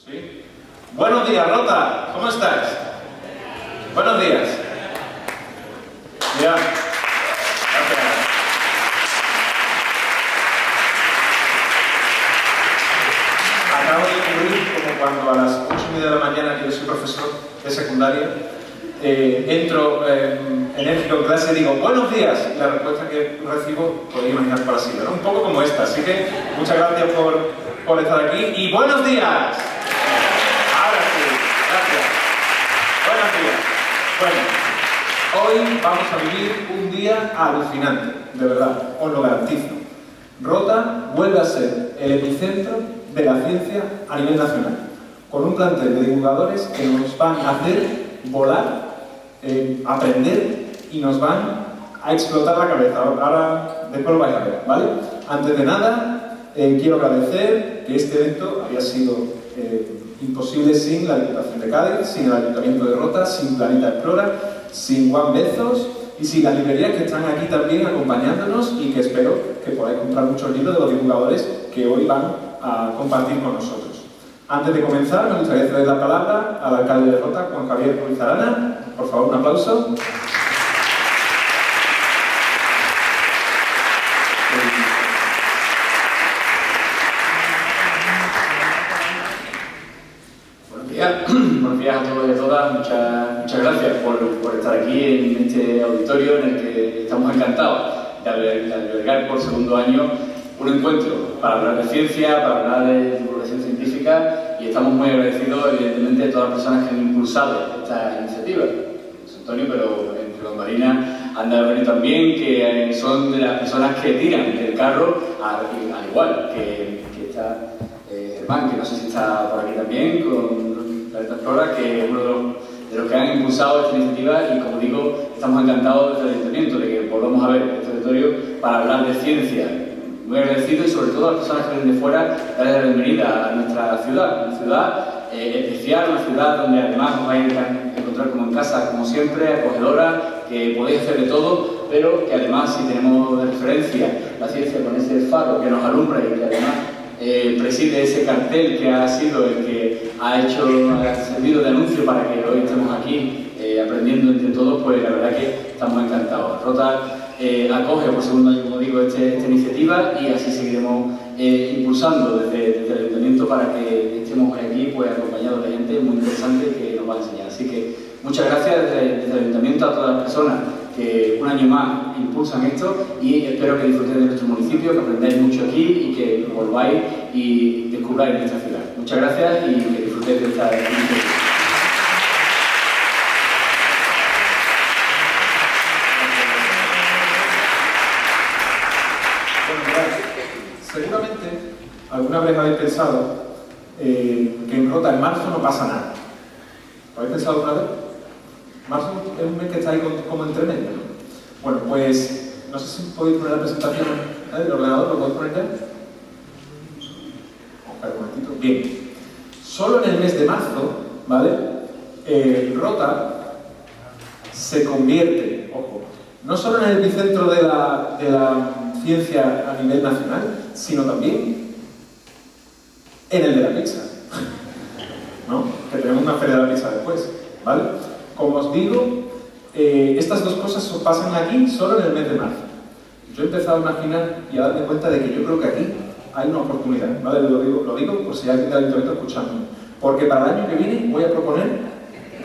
¿Sí? Buenos días, Rota. ¿Cómo estáis? Buenos días. Ya. Gracias. Acabo de ocurrir como cuando a las 8:30 de la mañana, que yo soy profesor de secundaria, entro enérgico en clase y digo buenos días, y la respuesta que recibo podéis imaginar para sí, ¿no? Un poco como esta, así que muchas gracias por estar aquí y buenos días. Ahora sí, gracias. Buenos días. Bueno, hoy vamos a vivir un día alucinante, de verdad, os lo garantizo. Rota vuelve a ser el epicentro de la ciencia a nivel nacional, con un plantel de divulgadores que nos van a hacer volar, aprender y nos van a explotar la cabeza. Ahora, después lo vais a ver, ¿vale? Antes de nada, quiero agradecer que este evento había sido imposible sin la Diputación de Cádiz, sin el Ayuntamiento de Rota, sin Planeta Explora, sin Juan Bezos y sin las librerías que están aquí también acompañándonos y que espero que podáis comprar muchos libros de los divulgadores que hoy van a compartir con nosotros. Antes de comenzar, me gustaría ceder la palabra al alcalde de Rota, Juan Javier Ruiz Arana. Por favor, un aplauso. Buenos días a todos y a todas. Muchas gracias por estar aquí en este auditorio en el que estamos encantados de albergar por segundo año un encuentro para hablar de ciencia, para hablar de divulgación científica, y estamos muy agradecidos, evidentemente, a todas las personas que han impulsado esta iniciativa. José Antonio, pero entre los Marina, Andalberto también, que son de las personas que tiran del carro, al igual que está Germán, que no sé si está por aquí también, con Planeta Explora, que es uno de los que han impulsado esta iniciativa, y como digo, estamos encantados desde el Ayuntamiento de que volvamos a ver este auditorio para hablar de ciencia. Muy agradecido, y sobre todo a las personas que vienen de fuera, darles la bienvenida a nuestra ciudad, una ciudad especial, una ciudad donde además os vais a encontrar como en casa, como siempre, acogedora, que podéis hacer de todo, pero que además, si tenemos de referencia la ciencia con ese faro que nos alumbra y que además preside ese cartel que ha sido el que ha servido de anuncio para que hoy estemos aquí aprendiendo entre todos, pues la verdad que estamos encantados. Rota acoge por segundo año, como digo, esta iniciativa, y así seguiremos impulsando desde el Ayuntamiento para que estemos aquí pues acompañados de gente muy interesante que nos va a enseñar. Así que muchas gracias desde el Ayuntamiento a todas las personas que un año más impulsan esto, y espero que disfrutéis de nuestro municipio, que aprendáis mucho aquí y que volváis y descubráis nuestra ciudad. Muchas gracias y que disfrutéis de esta iniciativa. Seguramente alguna vez habéis pensado que en Rota en marzo no pasa nada. ¿Lo habéis pensado alguna vez? Marzo es un mes que está ahí como entre medio, ¿no? Bueno, pues no sé si podéis poner la presentación del ordenador, ¿lo podéis poner ya? Espera un momentito. Bien. Solo en el mes de marzo, ¿vale? Rota se convierte, ojo, no solo en el epicentro de la ciencia a nivel nacional, sino también en el de la pizza, ¿no? Que tenemos una feria de la pizza después, ¿vale? Como os digo, estas dos cosas pasan aquí solo en el mes de marzo. Yo he empezado a imaginar y a darme cuenta de que yo creo que aquí hay una oportunidad, ¿vale? Lo digo por si hay alguien del Ayuntamiento escuchando, porque para el año que viene voy a proponer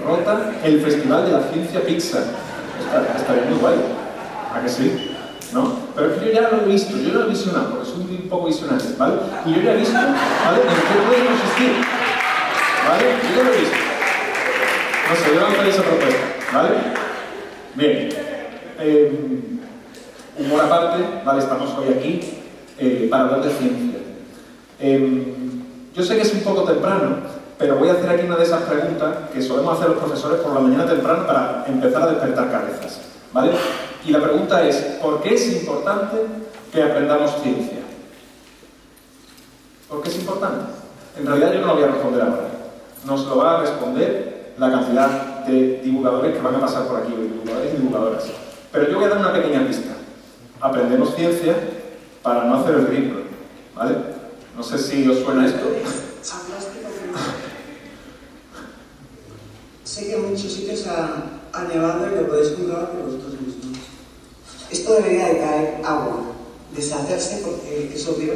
Rota el Festival de la Ciencia Pizza. Estaría muy guay, ¿a que sí? ¿No? Pero es que yo ya lo he visto, yo lo he visionado, porque soy un poco visionario, ¿vale? Y yo ya he visto, ¿vale?, en qué puede consistir, ¿vale? Yo ya lo he visto. No sé, yo lanzaré esa propuesta, ¿vale? Bien. Humor aparte, ¿vale? Estamos hoy aquí para hablar de ciencia. Yo sé que es un poco temprano, pero voy a hacer aquí una de esas preguntas que solemos hacer los profesores por la mañana temprano para empezar a despertar cabezas, ¿vale? Y la pregunta es, ¿por qué es importante que aprendamos ciencia? ¿Por qué es importante? En realidad yo no lo voy a responder ahora. Nos lo va a responder la cantidad de divulgadores que van a pasar por aquí, divulgadores y divulgadoras. Pero yo voy a dar una pequeña pista. Aprendemos ciencia para no hacer el ridículo, ¿vale? No sé si os suena esto. muchos sitios ha nevado y lo podéis comprobar por vosotros mismos. Esto debería de caer agua, deshacerse, porque es obvio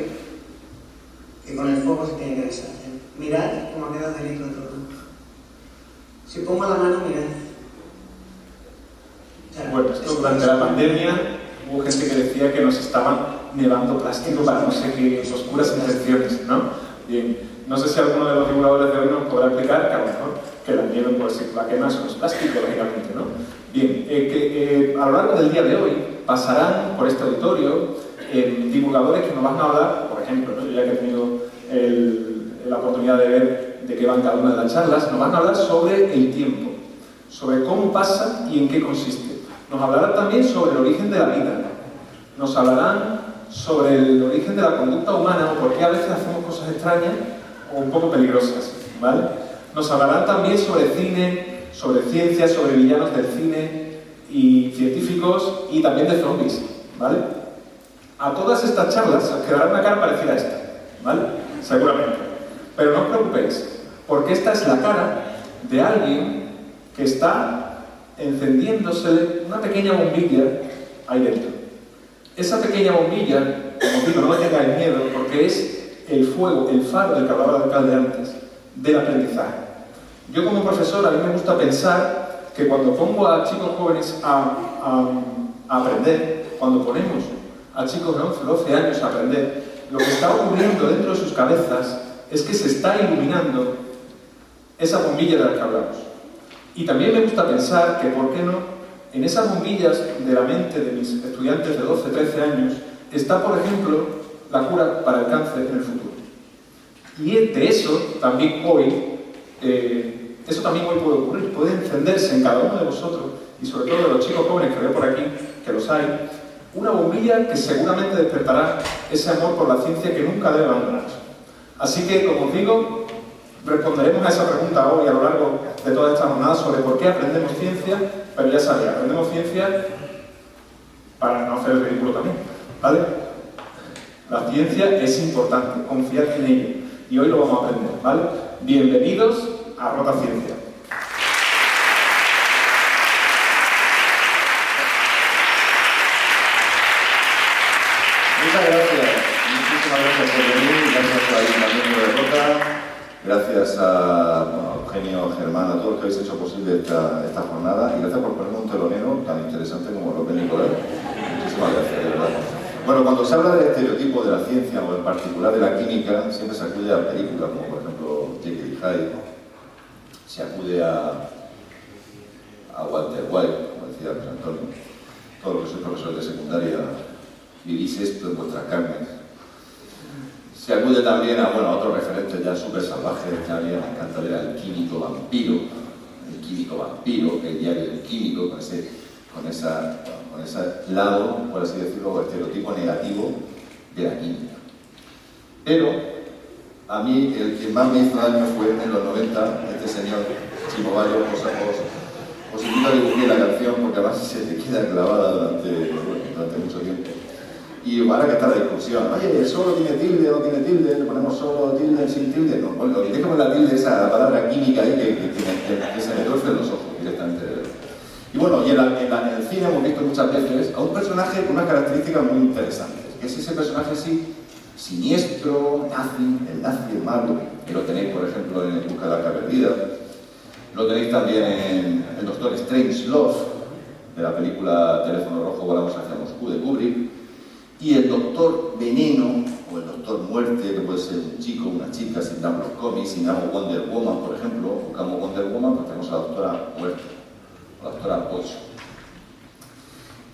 que con el fuego se tiene que deshacer. Mirad cómo ha quedado de litro todo. Si pongo la mano, mirad. Bueno, esto durante la pandemia hubo gente que decía que nos estaban nevando plástico para no sé qué oscuras intenciones, ¿no? Bien, no sé si alguno de los divulgadores de hoy nos podrá explicar que a lo mejor que la nieve pues se va a quemar con los plásticos, lógicamente, ¿no? Bien, a lo largo del día de hoy pasarán por este auditorio divulgadores que nos van a hablar, por ejemplo, ¿no? Yo ya que he tenido la oportunidad de ver de qué van cada una de las charlas, nos van a hablar sobre el tiempo, sobre cómo pasa y en qué consiste. Nos hablarán también sobre el origen de la vida, nos hablarán sobre el origen de la conducta humana o por qué a veces hacemos cosas extrañas o un poco peligrosas, ¿vale? Nos hablarán también sobre cine, sobre ciencia, sobre villanos del cine y científicos y también de zombies, ¿vale? A todas estas charlas os quedará una cara parecida a esta, ¿vale? Seguramente. Pero no os preocupéis, porque esta es la cara de alguien que está encendiéndose una pequeña bombilla ahí dentro. Esa pequeña bombilla, como digo, no tengáis miedo, porque es el fuego, el faro del que hablaba el alcalde antes, del aprendizaje. Yo como profesor, a mí me gusta pensar que cuando pongo a chicos jóvenes a aprender, cuando ponemos a chicos de 11 o 12 años a aprender, lo que está ocurriendo dentro de sus cabezas es que se está iluminando esa bombilla de la que hablamos. Y también me gusta pensar que, ¿por qué no?, en esas bombillas de la mente de mis estudiantes de 12 o 13 años está, por ejemplo, la cura para el cáncer en el futuro. Y de eso también hoy puede ocurrir, puede encenderse en cada uno de vosotros, y sobre todo de los chicos jóvenes que veo por aquí, que los hay, una bombilla que seguramente despertará ese amor por la ciencia que nunca debe abandonarse. Así que, como os digo, responderemos a esa pregunta hoy a lo largo de toda esta jornada sobre por qué aprendemos ciencia, pero ya sabéis, aprendemos ciencia para no hacer el ridículo también, ¿vale? La ciencia es importante, confiad en ella, y hoy lo vamos a aprender, ¿vale? Bienvenidos a Rota Ciencia. Muchas gracias, muchísimas gracias por venir, gracias al Ayuntamiento de Rota, gracias a Eugenio, Germán, a todos los que habéis hecho posible esta jornada, y gracias por ponerme un telonero tan interesante como López Nicolás. Muchísimas gracias, de verdad. Bueno, cuando se habla del estereotipo de la ciencia, o en particular de la química, siempre se acude a películas como por ejemplo Jekyll y Hyde, se acude a Walter White, como decía José Antonio. Todos los que sois profesores de secundaria vivís esto en vuestras carnes. Se acude también a otros referentes ya súper salvajes, ya me encanta ver al químico vampiro, el diario del químico, con ese lado, por así decirlo, estereotipo negativo de la química. Pero a mí el que más me hizo daño fue en los 90, este señor Chimo Bayo. Os invito a que busquéis la canción porque además se te queda clavada durante mucho tiempo. Y ahora que está la discusión, oye, ¿solo tiene tilde o no tiene tilde? ¿Le ponemos solo tilde sin tilde? No, bueno, lo que tengo con la tilde es esa palabra química ahí que se me tuercen los ojos directamente. Y bueno, y en el cine hemos visto muchas veces a un personaje con unas características muy interesantes, que es ese personaje así, siniestro, el nazi, el malo, que lo tenéis, por ejemplo, en Busca de la Arca Perdida, lo tenéis también en el Doctor Strangelove, de la película Teléfono Rojo, Volamos hacia Moscú, de Kubrick, y el Doctor Veneno, o el Doctor Muerte, que puede ser un chico, una chica, si miramos los cómics, si miramos Wonder Woman, por ejemplo, buscamos Wonder Woman, pues tenemos a la Doctora Muerte, la Doctora Poison.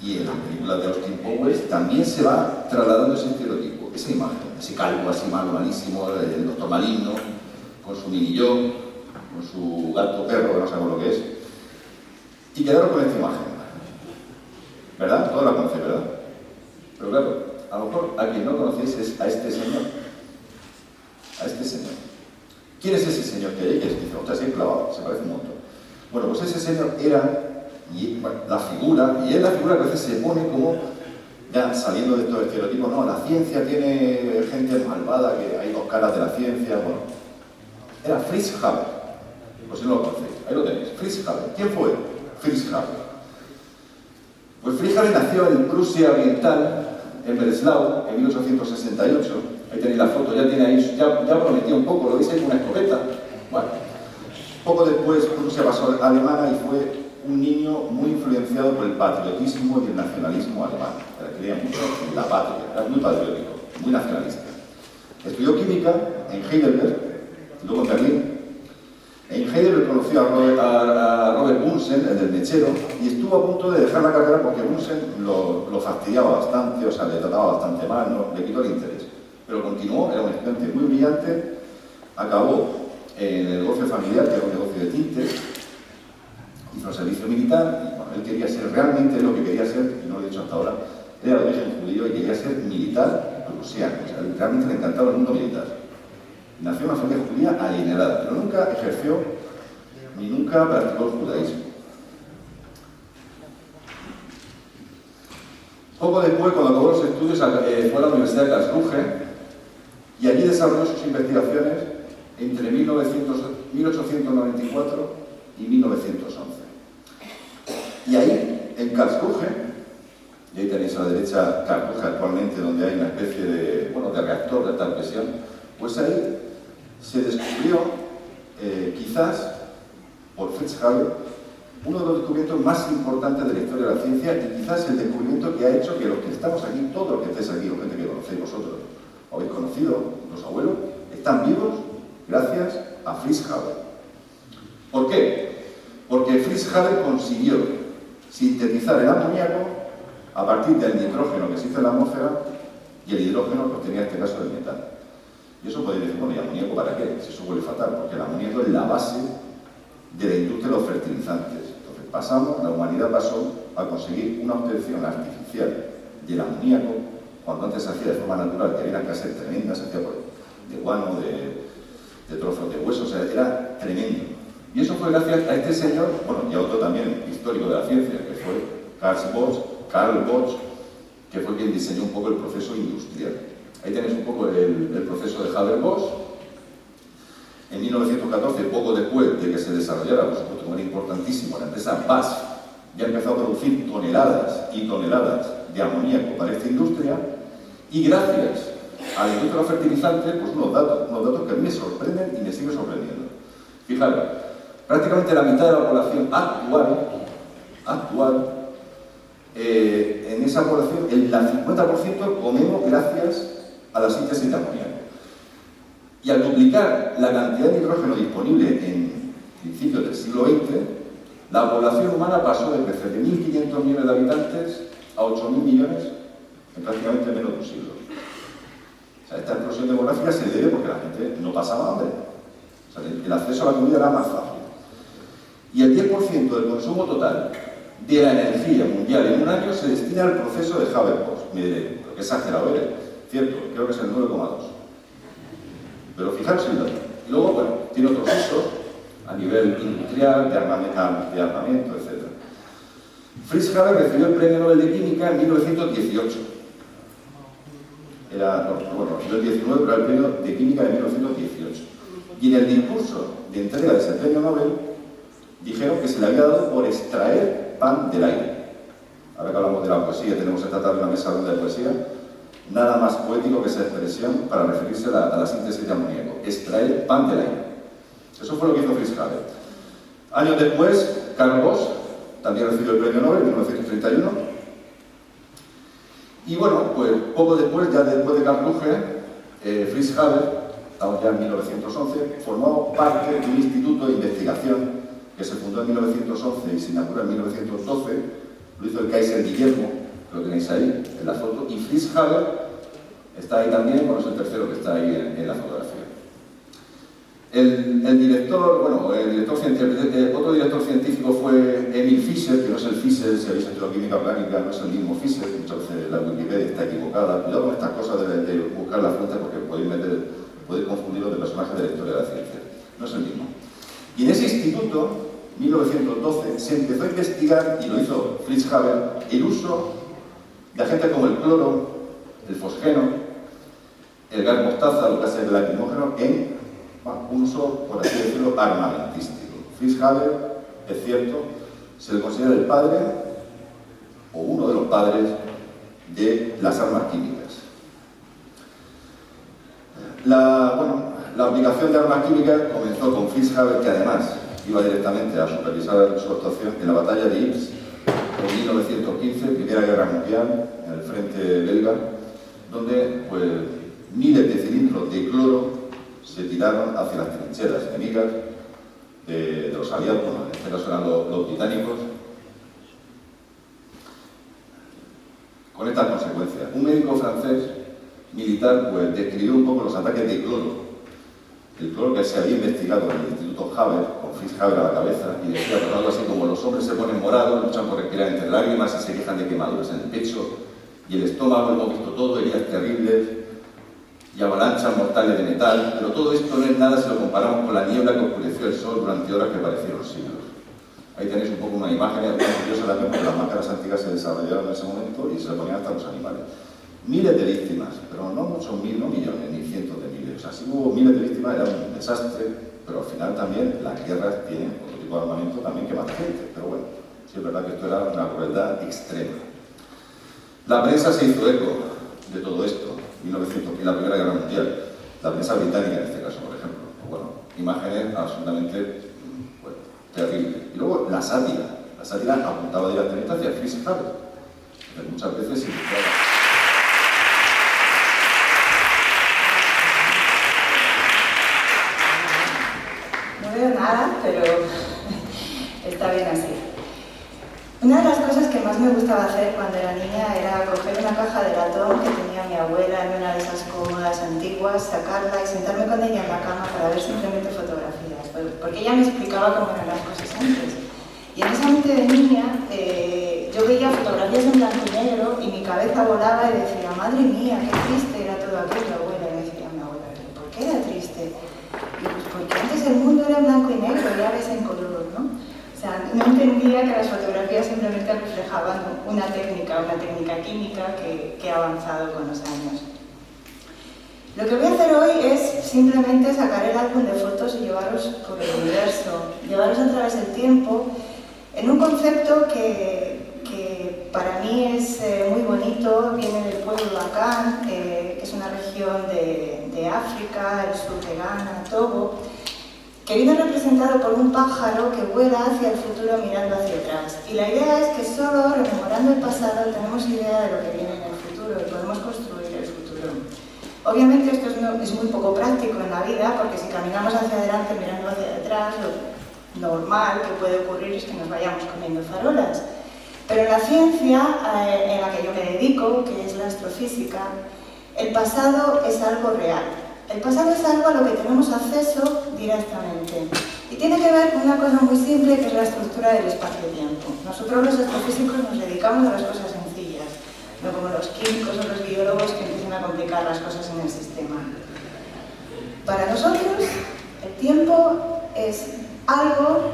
Y en las películas de Austin Powers también se va trasladando ese estereotipo, esa imagen, ese calvo así malo, malísimo, el Doctor Maligno, con su mini-yo, con su gato perro, que no sabemos lo que es, y quedaron con esta imagen, ¿verdad? Todos la conocen, ¿verdad? Pero claro, a lo mejor a quien no conocéis es a este señor. A este señor. ¿Quién es ese señor que hay? Que dice, ostras, se ha clavado, se parece un montón. Bueno, pues ese señor era la figura, y es la figura que a veces se pone como, ya saliendo de estos estereotipos, no, la ciencia tiene gente malvada, que hay dos caras de la ciencia, bueno. Era Fritz Haber. Pues si no lo conocéis, ahí lo tenéis. Fritz Haber. ¿Quién fue Fritz Haber? Pues Fritz Haber nació en Prusia Oriental, en Breslau, en 1868. Ahí tenéis la foto, ya tiene ahí, ya prometía un poco, lo veis ahí con una escopeta. Bueno, poco después Prusia pasó a Alemania y fue un niño muy influenciado por el patriotismo y el nacionalismo alemán. Creía mucho en la patria, era muy patriótico, muy nacionalista. Estudió química en Heidelberg, luego en Berlín. En Heidelberg conoció a Robert Bunsen, el del mechero, y estuvo a punto de dejar la carrera porque Bunsen lo fastidiaba bastante, o sea, le trataba bastante mal, no, le quitó el interés. Pero continuó, era un estudiante muy brillante, acabó en el negocio familiar, que era un negocio de tintes, hizo el servicio militar, y bueno, él quería ser realmente lo que quería ser, y no lo he dicho hasta ahora, era de origen judío y quería ser militar prusiano, o sea, realmente le encantaba el mundo militar. Nació en una familia judía adinerada, pero nunca ejerció ni nunca practicó el judaísmo. Poco después, cuando acabó los estudios, fue a la Universidad de Karlsruhe y allí desarrolló sus investigaciones entre 1894 y 1911. Y ahí, en Karlsruhe, y ahí tenéis a la derecha Karlsruhe actualmente, donde hay una especie de, bueno, de reactor de alta presión, pues ahí se descubrió, quizás, por Fritz Haber, uno de los descubrimientos más importantes de la historia de la ciencia y quizás el descubrimiento que ha hecho que los que estamos aquí, todos los que estáis aquí, o gente que conocéis vosotros, o habéis conocido, los abuelos, están vivos gracias a Fritz Haber. ¿Por qué? Porque Fritz Haber consiguió sintetizar el amoníaco a partir del nitrógeno que existe en la atmósfera y el hidrógeno que obtenía en este caso del metano. Y eso podéis decir, bueno, ¿y amoníaco para qué? Si eso huele fatal, porque el amoníaco es la base de la industria de los fertilizantes. Entonces la humanidad pasó a conseguir una obtención artificial del amoníaco, cuando antes se hacía de forma natural, que había una escasez tremenda, se hacía de guano, de trozos de hueso, o sea, era tremendo. Y eso fue gracias a este señor, bueno, y a otro también histórico de la ciencia, que fue Karl Bosch, que fue quien diseñó un poco el proceso industrial. Ahí tenéis un poco el proceso de Haber-Bosch. En 1914, poco después de que se desarrollara, por supuesto, como era importantísimo, la empresa BASF ya empezó a producir toneladas y toneladas de amoníaco para esta industria, y gracias a la industria de los fertilizantes, pues unos datos que a mí me sorprenden y me siguen sorprendiendo. Fijaros, prácticamente la mitad de la población actual, en esa población, el 50% comemos gracias a la síntesis de amoníaco. Y al duplicar la cantidad de nitrógeno disponible en principios del siglo XX, la población humana pasó de crecer de 1.500 millones de habitantes a 8.000 millones en prácticamente menos de un siglo. O sea, esta explosión demográfica se debe porque la gente no pasaba hambre. O sea, el acceso a la comida era más fácil. Y el 10% del consumo total de la energía mundial en un año se destina al proceso de Haber-Bosch. Me diré, ¿pero qué exagerado eres? Cierto, creo que es el 9,2. Pero fijaros el dato. Y luego, bueno, tiene otros usos a nivel industrial, de armamento, etc. Fritz Haber recibió el Premio Nobel de Química en 1918. Recibió el 19, pero era el Premio de Química de 1918. Y en el discurso de entrega de ese Premio Nobel, dijeron que se le había dado por extraer pan del aire. Ahora que hablamos de la poesía, tenemos esta tarde una mesa redonda de poesía, nada más poético que esa expresión para referirse a la síntesis de amoníaco, extraer pan del aire. Eso fue lo que hizo Fritz Haber. Años después, Karl Bosch también recibió el Premio Nobel en 1931. Y bueno, pues poco después, ya después de Karlsruhe, Fritz Haber, estamos ya en 1911, formó parte de un instituto de investigación que se fundó en 1911 y se inauguró en 1912, lo hizo el Kaiser Guillermo, que lo tenéis ahí en la foto, y Fritz Haber está ahí también, bueno, es el tercero que está ahí en la fotografía. El director, bueno, otro director científico fue Emil Fischer, que no es el Fischer, si habéis estudiado química orgánica, no es el mismo Fischer, muchas veces la Wikipedia está equivocada. Cuidado con estas cosas de buscar la fuente porque podéis confundirlo de personajes de la historia de la ciencia. No es el mismo. Y en ese instituto, 1912, se empezó a investigar, y lo hizo Fritz Haber, el uso de agentes como el cloro, el fosgeno, el gas mostaza, los gases lacrimógenos, en un uso, por así decirlo, armamentístico. Fritz Haber, es cierto, se le considera el padre, o uno de los padres, de las armas químicas. La aplicación de armas químicas comenzó con Fritz Haber, que además iba directamente a supervisar su actuación en la batalla de Ypres en 1915, Primera Guerra Mundial, en el frente belga, donde pues, miles de cilindros de cloro se tiraron hacia las trincheras enemigas de los aliados, bueno, en este caso eran los británicos, con estas consecuencias. Un médico francés militar pues, describió un poco los ataques de cloro, el cloro que se había investigado en el Instituto Haber, con Fritz Haber a la cabeza, y decía pues, algo así como: los hombres se ponen morados, luchan por respirar entre lágrimas y se quejan de quemaduras en el pecho y el estómago, hemos visto todo, heridas terribles y avalanchas mortales de metal, pero todo esto no es nada si lo comparamos con la niebla que oscureció el sol durante horas que parecieron siglos. Ahí tenéis un poco una imagen curiosa también, porque las máscaras antiguas se desarrollaron en ese momento y se le ponían hasta los animales. Miles de víctimas, pero no muchos mil, no millones, ni cientos de miles. O sea, si hubo miles de víctimas, era un desastre, pero al final también las guerras tienen otro tipo de armamento también que mata gente. Pero bueno, sí es verdad que esto era una crueldad extrema. La prensa se hizo eco de todo esto, 1900, en la Primera Guerra Mundial. La prensa británica en este caso, por ejemplo. Bueno, imágenes absolutamente terribles. Y luego la sátira. La sátira apuntaba directamente hacia Fritz Haber. Muchas veces se No veo nada, pero está bien así. Una de las cosas que más me gustaba hacer cuando era niña era coger una caja de latón que tenía mi abuela en una de esas cómodas antiguas, sacarla y sentarme con ella en la cama para ver simplemente fotografías, porque ella me explicaba cómo eran las cosas antes. Y en esa mente de niña yo veía fotografías en blanco y negro y mi cabeza volaba y decía: madre mía, qué triste era todo aquello, abuela. Y me decía mi abuela: ¿por qué era triste? Y pues porque antes el mundo era en blanco y negro y ahora es en color, ¿no? O sea, no entendía que las fotografías simplemente reflejaban una técnica química que ha avanzado con los años. Lo que voy a hacer hoy es simplemente sacar el álbum de fotos y llevaros por el universo, llevaros a través del tiempo, en un concepto que para mí es muy bonito. Viene del pueblo de Akan, que es una región de África, el sur de Ghana, Togo, que viene representado por un pájaro que vuela hacia el futuro mirando hacia atrás. Y la idea es que solo rememorando el pasado tenemos idea de lo que viene en el futuro y podemos construir el futuro. Obviamente esto es muy poco práctico en la vida, porque si caminamos hacia adelante mirando hacia atrás, lo normal que puede ocurrir es que nos vayamos comiendo farolas. Pero en la ciencia en la que yo me dedico, que es la astrofísica, el pasado es algo real. El pasado es algo a lo que tenemos acceso directamente. Y tiene que ver con una cosa muy simple, que es la estructura del espacio-tiempo. Nosotros los astrofísicos nos dedicamos a las cosas sencillas, no como los químicos o los biólogos que empiezan a complicar las cosas en el sistema. Para nosotros, el tiempo es algo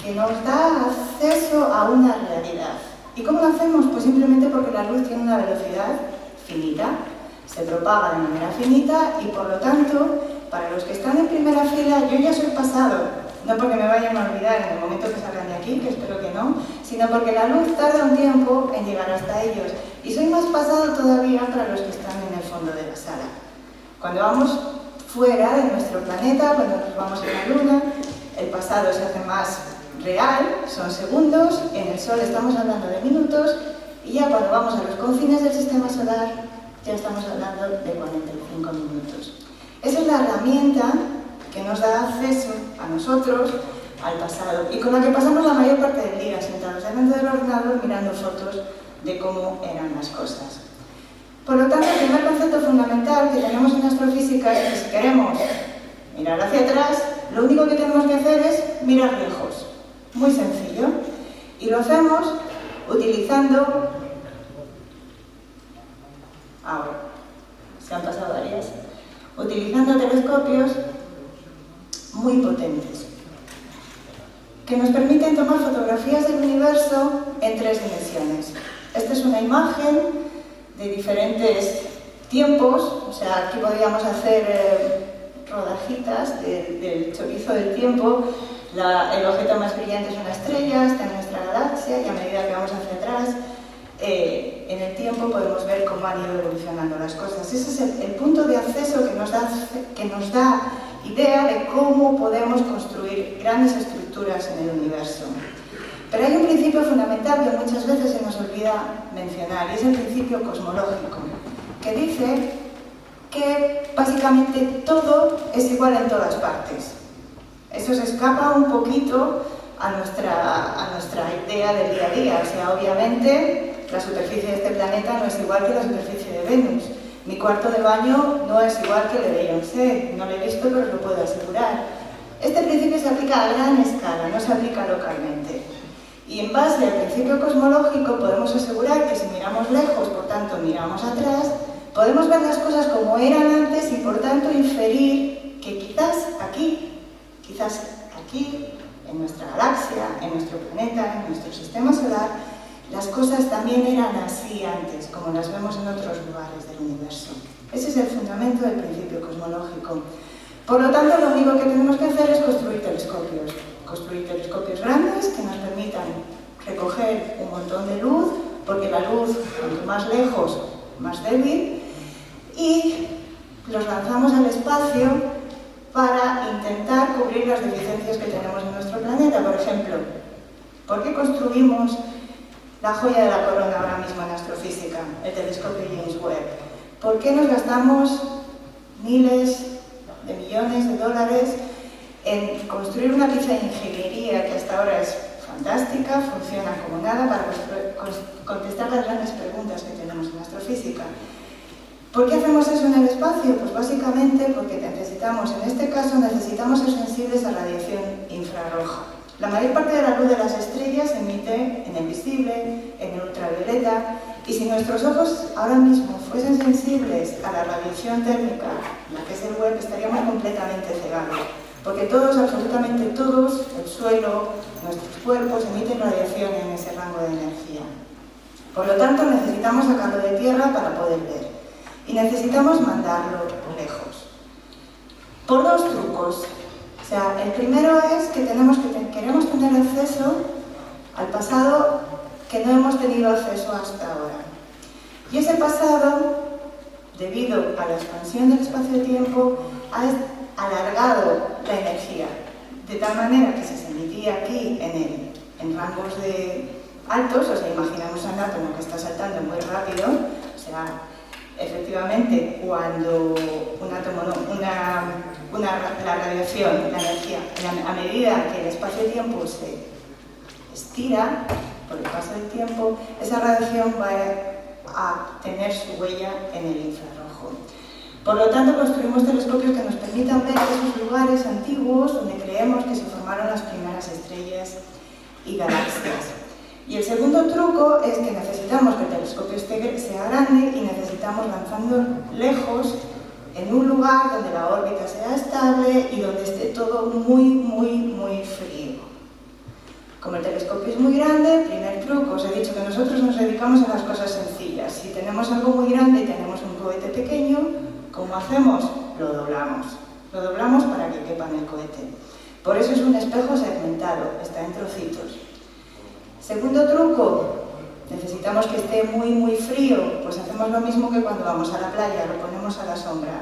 que nos da acceso a una realidad. ¿Y cómo lo hacemos? Pues simplemente porque la luz tiene una velocidad finita, se propaga de manera finita y por lo tanto, para los que están en primera fila, yo ya soy pasado, no porque me vayan a olvidar en el momento que salgan de aquí, que espero que no, sino porque la luz tarda un tiempo en llegar hasta ellos. Y soy más pasado todavía para los que están en el fondo de la sala. Cuando vamos fuera de nuestro planeta, cuando nos vamos a la Luna, el pasado se hace más real, son segundos, en el Sol estamos hablando de minutos, y ya cuando vamos a los confines del sistema solar, ya estamos hablando de 45 minutos. Esa es la herramienta que nos da acceso a nosotros, al pasado, y con la que pasamos la mayor parte del día sentados delante del ordenador mirando fotos de cómo eran las cosas. Por lo tanto, el primer concepto fundamental que tenemos en astrofísica es que si queremos mirar hacia atrás, lo único que tenemos que hacer es mirar lejos. Muy sencillo. Y lo hacemos utilizando... Ahora, se han pasado varias. Utilizando telescopios muy potentes, que nos permiten tomar fotografías del universo en 3 dimensiones. Esta es una imagen de diferentes tiempos, o sea, aquí podríamos hacer rodajitas del chorizo del tiempo. El objeto más brillante es una estrella, está en nuestra galaxia, y a medida que vamos hacia atrás, en el tiempo podemos ver cómo han ido evolucionando las cosas. Ese es el punto de acceso que nos da idea de cómo podemos construir grandes estructuras en el universo. Pero hay un principio fundamental que muchas veces se nos olvida mencionar, y es el principio cosmológico, que dice que básicamente todo es igual en todas partes. Eso se escapa un poquito a nuestra idea del día a día. O sea, obviamente la superficie de este planeta no es igual que la superficie de Venus. Mi cuarto de baño no es igual que el de Beyoncé. No lo he visto, pero os lo puedo asegurar. Este principio se aplica a gran escala, no se aplica localmente. Y en base al principio cosmológico podemos asegurar que si miramos lejos, por tanto miramos atrás, podemos ver las cosas como eran antes y por tanto inferir que quizás aquí, en nuestra galaxia, en nuestro planeta, en nuestro sistema solar, las cosas también eran así antes, como las vemos en otros lugares del universo. Ese es el fundamento del principio cosmológico. Por lo tanto, lo único que tenemos que hacer es construir telescopios grandes que nos permitan recoger un montón de luz, porque la luz, cuanto más lejos, más débil, y los lanzamos al espacio para intentar cubrir las deficiencias que tenemos en nuestro planeta. Por ejemplo, ¿por qué construimos la joya de la corona ahora mismo en astrofísica, el telescopio James Webb? ¿Por qué nos gastamos miles de millones de dólares en construir una pieza de ingeniería que hasta ahora es fantástica, funciona como nada para contestar las grandes preguntas que tenemos en astrofísica? ¿Por qué hacemos eso en el espacio? Pues básicamente porque necesitamos, en este caso, necesitamos ser sensibles a radiación infrarroja. La mayor parte de la luz de las estrellas se emite en el visible, en el ultravioleta, y si nuestros ojos ahora mismo fuesen sensibles a la radiación térmica, la que es el Webb, estaríamos completamente cegados. Porque todos, absolutamente todos, el suelo, nuestros cuerpos, emiten radiación en ese rango de energía. Por lo tanto, necesitamos sacarlo de tierra para poder ver. Y necesitamos mandarlo lejos. Por dos trucos. O sea, el primero es que queremos tener acceso al pasado que no hemos tenido acceso hasta ahora. Y ese pasado, debido a la expansión del espacio-tiempo, ha alargado la energía, de tal manera que si se emitía aquí en rangos altos, o sea, imaginamos un átomo que está saltando muy rápido, o sea, efectivamente, cuando un átomo, la radiación, la energía, a medida que el espacio-tiempo se estira por el paso del tiempo, esa radiación va a tener su huella en el infrarrojo. Por lo tanto, construimos telescopios que nos permitan ver esos lugares antiguos donde creemos que se formaron las primeras estrellas y galaxias. Y el segundo truco es que necesitamos que el telescopio sea grande y necesitamos lanzando lejos en un lugar donde la órbita sea estable y donde esté todo muy frío. Como el telescopio es muy grande, primer truco, os he dicho que nosotros nos dedicamos a las cosas sencillas. Si tenemos algo muy grande y tenemos un cohete pequeño, ¿cómo hacemos? Lo doblamos. Lo doblamos para que quepa en el cohete. Por eso es un espejo segmentado, está en trocitos. Segundo truco, necesitamos que esté muy frío, pues hacemos lo mismo que cuando vamos a la playa, lo ponemos a la sombra.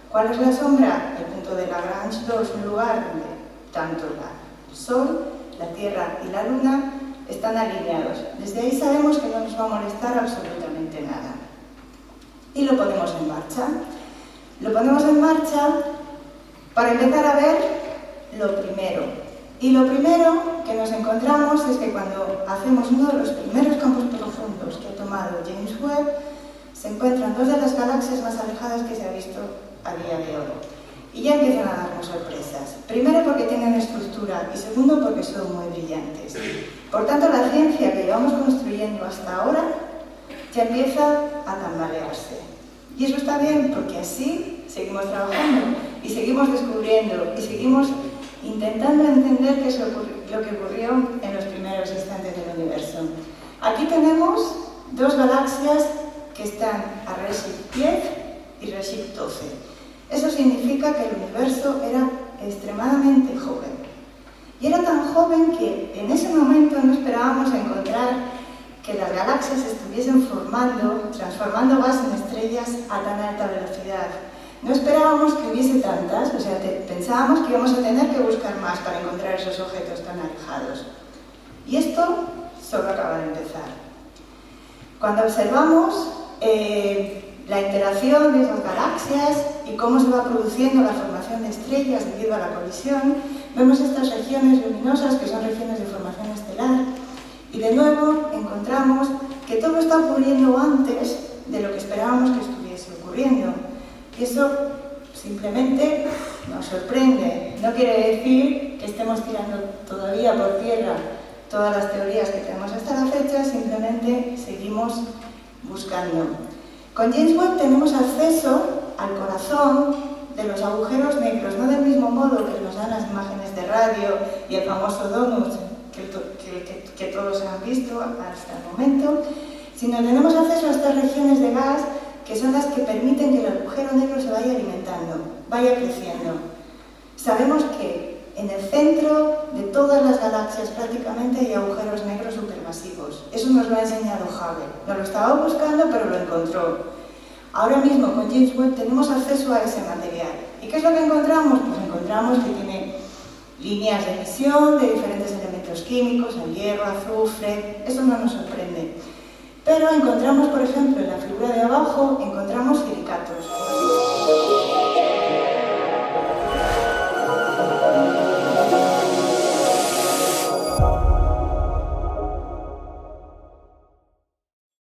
¿Cuál es la sombra? El punto de Lagrange 2, un lugar donde tanto el Sol, la Tierra y la Luna están alineados. Desde ahí sabemos que no nos va a molestar absolutamente nada. Y lo ponemos en marcha. Lo ponemos en marcha para empezar a ver lo primero. Y lo primero que nos encontramos es que cuando hacemos uno de los primeros campos profundos que ha tomado James Webb, se encuentran dos de las galaxias más alejadas que se ha visto a día de hoy. Y ya empiezan a darnos sorpresas. Primero porque tienen estructura y segundo porque son muy brillantes. Por tanto, la ciencia que llevamos construyendo hasta ahora ya empieza a tambalearse. Y eso está bien porque así seguimos trabajando y seguimos descubriendo y seguimos intentando entender qué es lo que ocurrió en los primeros instantes del universo. Aquí tenemos dos galaxias que están a Redshift 10 y Redshift 12. Eso significa que el universo era extremadamente joven. Y era tan joven que en ese momento no esperábamos encontrar que las galaxias estuviesen transformando gas en estrellas a tan alta velocidad. No esperábamos que hubiese tantas, o sea, pensábamos que íbamos a tener que buscar más para encontrar esos objetos tan alejados. Y esto solo acaba de empezar. Cuando observamos la interacción de esas galaxias y cómo se va produciendo la formación de estrellas debido a la colisión, vemos estas regiones luminosas que son regiones de formación estelar y de nuevo encontramos que todo está ocurriendo antes de lo que esperábamos que estuviese ocurriendo. Y eso simplemente nos sorprende. No quiere decir que estemos tirando todavía por tierra todas las teorías que tenemos hasta la fecha, simplemente seguimos buscando. Con James Webb tenemos acceso al corazón de los agujeros negros, no del mismo modo que nos dan las imágenes de radio y el famoso donut que todos han visto hasta el momento, sino tenemos acceso a estas regiones de gas que son las que permiten que el agujero negro se vaya alimentando, vaya creciendo. Sabemos que en el centro de todas las galaxias prácticamente hay agujeros negros supermasivos. Eso nos lo ha enseñado Hubble. No lo estaba buscando, pero lo encontró. Ahora mismo con James Webb tenemos acceso a ese material. ¿Y qué es lo que encontramos? Pues encontramos que tiene líneas de emisión de diferentes elementos químicos, el hierro, azufre. Eso no nos sorprende. Pero encontramos, por ejemplo, en la figura de abajo,